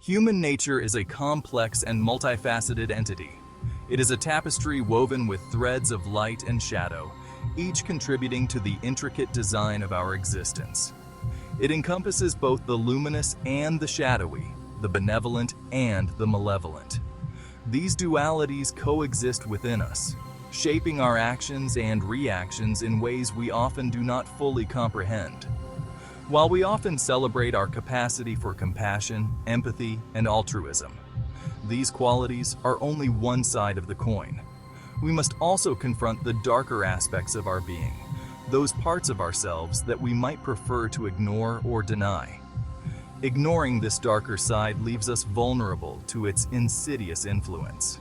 Human nature is a complex and multifaceted entity. It is a tapestry woven with threads of light and shadow, each contributing to the intricate design of our existence. It encompasses both the luminous and the shadowy, the benevolent and the malevolent. These dualities coexist within us, shaping our actions and reactions in ways we often do not fully comprehend. While we often celebrate our capacity for compassion, empathy, and altruism, these qualities are only one side of the coin. We must also confront the darker aspects of our being, those parts of ourselves that we might prefer to ignore or deny. Ignoring this darker side leaves us vulnerable to its insidious influence.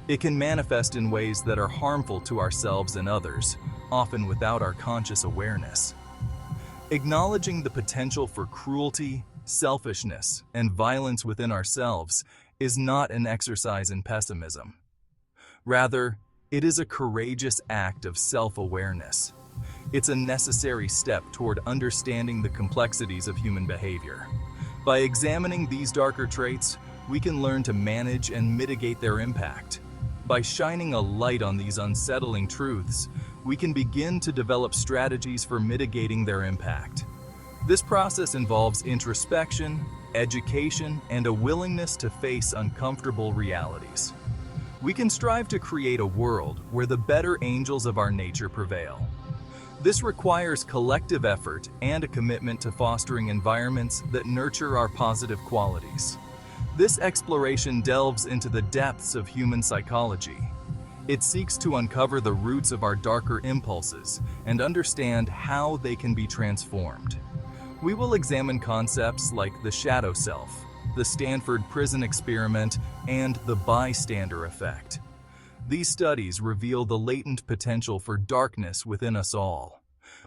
It can manifest in ways that are harmful to ourselves and others, often without our conscious awareness. Acknowledging the potential for cruelty, selfishness, and violence within ourselves is not an exercise in pessimism. Rather, it is a courageous act of self-awareness. It's a necessary step toward understanding the complexities of human behavior. By examining these darker traits, we can learn to manage and mitigate their impact. By shining a light on these unsettling truths, we can begin to develop strategies for mitigating their impact. This process involves introspection, education, and a willingness to face uncomfortable realities. We can strive to create a world where the better angels of our nature prevail. This requires collective effort and a commitment to fostering environments that nurture our positive qualities. This exploration delves into the depths of human psychology. It seeks to uncover the roots of our darker impulses and understand how they can be transformed. We will examine concepts like the shadow self, the Stanford Prison Experiment, and the Bystander Effect. These studies reveal the latent potential for darkness within us all.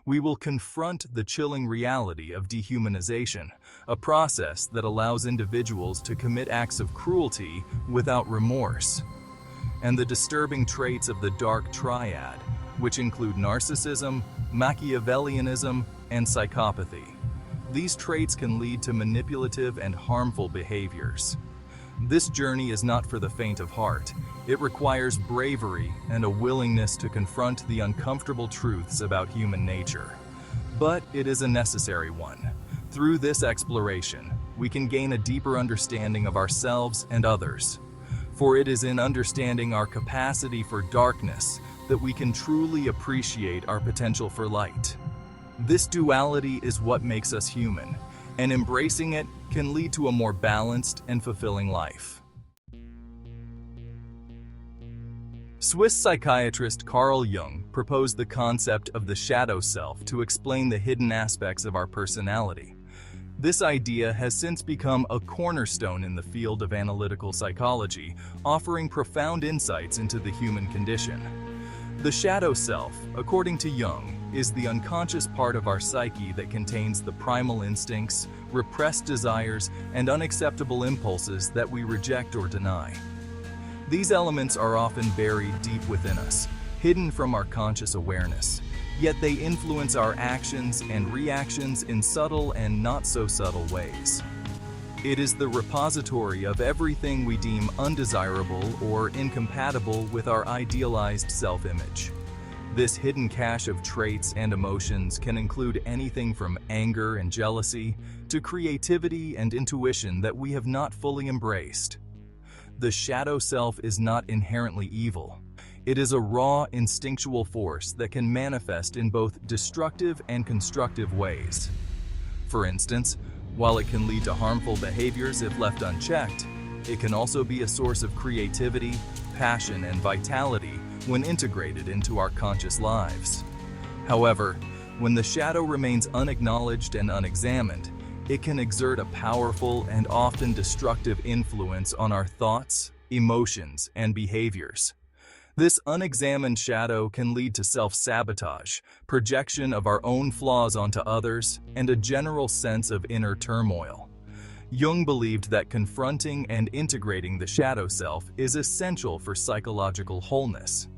We will confront the chilling reality of dehumanization, a process that allows individuals to commit acts of cruelty without remorse, and the disturbing traits of the Dark Triad, which include narcissism, Machiavellianism, and psychopathy. These traits can lead to manipulative and harmful behaviors. This journey is not for the faint of heart. It requires bravery and a willingness to confront the uncomfortable truths about human nature. But it is a necessary one. Through this exploration, we can gain a deeper understanding of ourselves and others. For it is in understanding our capacity for darkness that we can truly appreciate our potential for light. This duality is what makes us human, and embracing it can lead to a more balanced and fulfilling life. Swiss psychiatrist Carl Jung proposed the concept of the shadow self to explain the hidden aspects of our personality. This idea has since become a cornerstone in the field of analytical psychology, offering profound insights into the human condition. The shadow self, according to Jung, is the unconscious part of our psyche that contains the primal instincts, repressed desires, and unacceptable impulses that we reject or deny. These elements are often buried deep within us, hidden from our conscious awareness. Yet they influence our actions and reactions in subtle and not so subtle ways. It is the repository of everything we deem undesirable or incompatible with our idealized self-image. This hidden cache of traits and emotions can include anything from anger and jealousy to creativity and intuition that we have not fully embraced. The shadow self is not inherently evil. It is a raw, instinctual force that can manifest in both destructive and constructive ways. For instance, while it can lead to harmful behaviors if left unchecked, it can also be a source of creativity, passion, and vitality when integrated into our conscious lives. However, when the shadow remains unacknowledged and unexamined, it can exert a powerful and often destructive influence on our thoughts, emotions, and behaviors. This unexamined shadow can lead to self-sabotage, projection of our own flaws onto others, and a general sense of inner turmoil. Jung believed that confronting and integrating the shadow self is essential for psychological wholeness.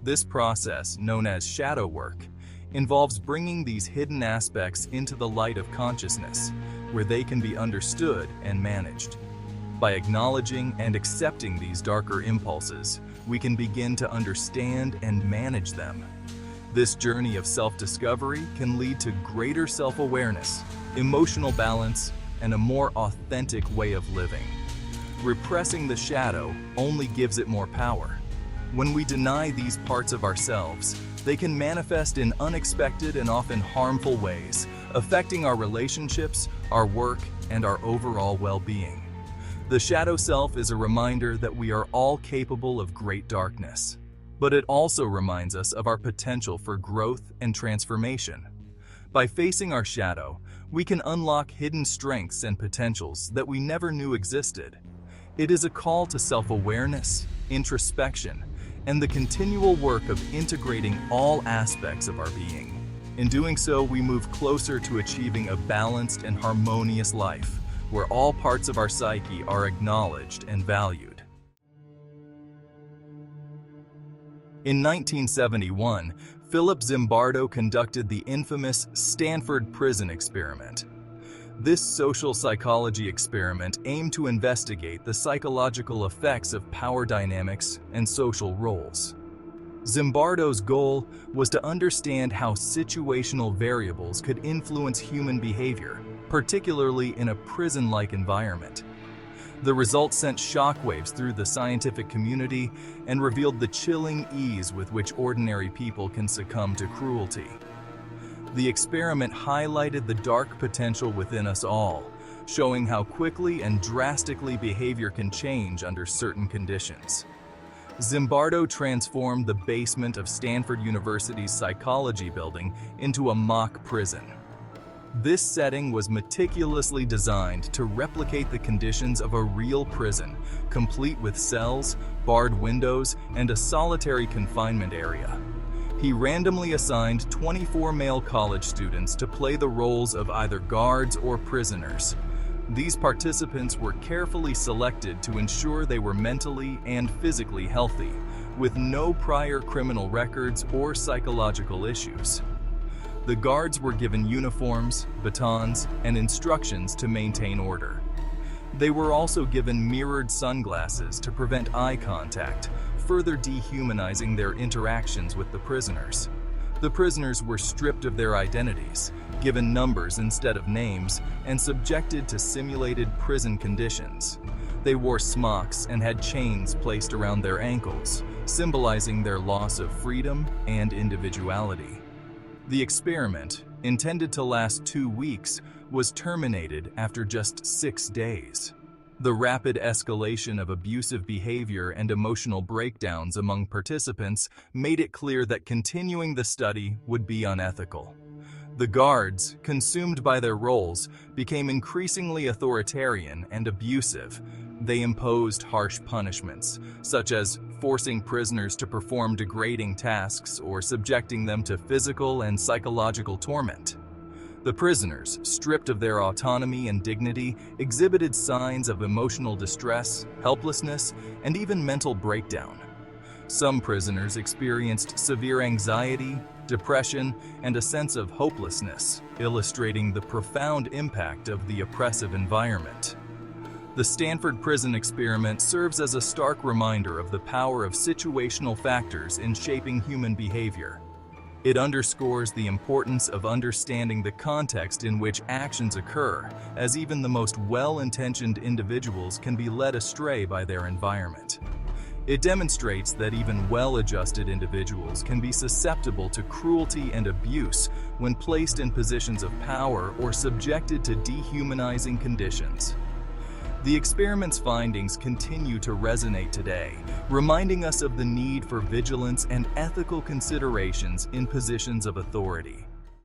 This process, known as shadow work, involves bringing these hidden aspects into the light of consciousness, where they can be understood and managed. By acknowledging and accepting these darker impulses, we can begin to understand and manage them. This journey of self-discovery can lead to greater self-awareness, emotional balance, and a more authentic way of living. Repressing the shadow only gives it more power. When we deny these parts of ourselves, they can manifest in unexpected and often harmful ways, affecting our relationships, our work, and our overall well-being. The shadow self is a reminder that we are all capable of great darkness, but it also reminds us of our potential for growth and transformation. By facing our shadow, we can unlock hidden strengths and potentials that we never knew existed. It is a call to self-awareness, introspection, and the continual work of integrating all aspects of our being. In doing so, we move closer to achieving a balanced and harmonious life, where all parts of our psyche are acknowledged and valued. In 1971, Philip Zimbardo conducted the infamous Stanford Prison Experiment. This social psychology experiment aimed to investigate the psychological effects of power dynamics and social roles. Zimbardo's goal was to understand how situational variables could influence human behavior, particularly in a prison-like environment. The results sent shockwaves through the scientific community and revealed the chilling ease with which ordinary people can succumb to cruelty. The experiment highlighted the dark potential within us all, showing how quickly and drastically behavior can change under certain conditions. Zimbardo transformed the basement of Stanford University's psychology building into a mock prison. This setting was meticulously designed to replicate the conditions of a real prison, complete with cells, barred windows, and a solitary confinement area. He randomly assigned 24 male college students to play the roles of either guards or prisoners. These participants were carefully selected to ensure they were mentally and physically healthy, with no prior criminal records or psychological issues. The guards were given uniforms, batons, and instructions to maintain order. They were also given mirrored sunglasses to prevent eye contact, further dehumanizing their interactions with the prisoners. The prisoners were stripped of their identities, given numbers instead of names, and subjected to simulated prison conditions. They wore smocks and had chains placed around their ankles, symbolizing their loss of freedom and individuality. The experiment, intended to last 2 weeks, was terminated after just 6 days. The rapid escalation of abusive behavior and emotional breakdowns among participants made it clear that continuing the study would be unethical. The guards, consumed by their roles, became increasingly authoritarian and abusive. They imposed harsh punishments, such as forcing prisoners to perform degrading tasks or subjecting them to physical and psychological torment. The prisoners, stripped of their autonomy and dignity, exhibited signs of emotional distress, helplessness, and even mental breakdown. Some prisoners experienced severe anxiety, depression, and a sense of hopelessness, illustrating the profound impact of the oppressive environment. The Stanford Prison Experiment serves as a stark reminder of the power of situational factors in shaping human behavior. It underscores the importance of understanding the context in which actions occur, as even the most well-intentioned individuals can be led astray by their environment. It demonstrates that even well-adjusted individuals can be susceptible to cruelty and abuse when placed in positions of power or subjected to dehumanizing conditions. The experiment's findings continue to resonate today, reminding us of the need for vigilance and ethical considerations in positions of authority.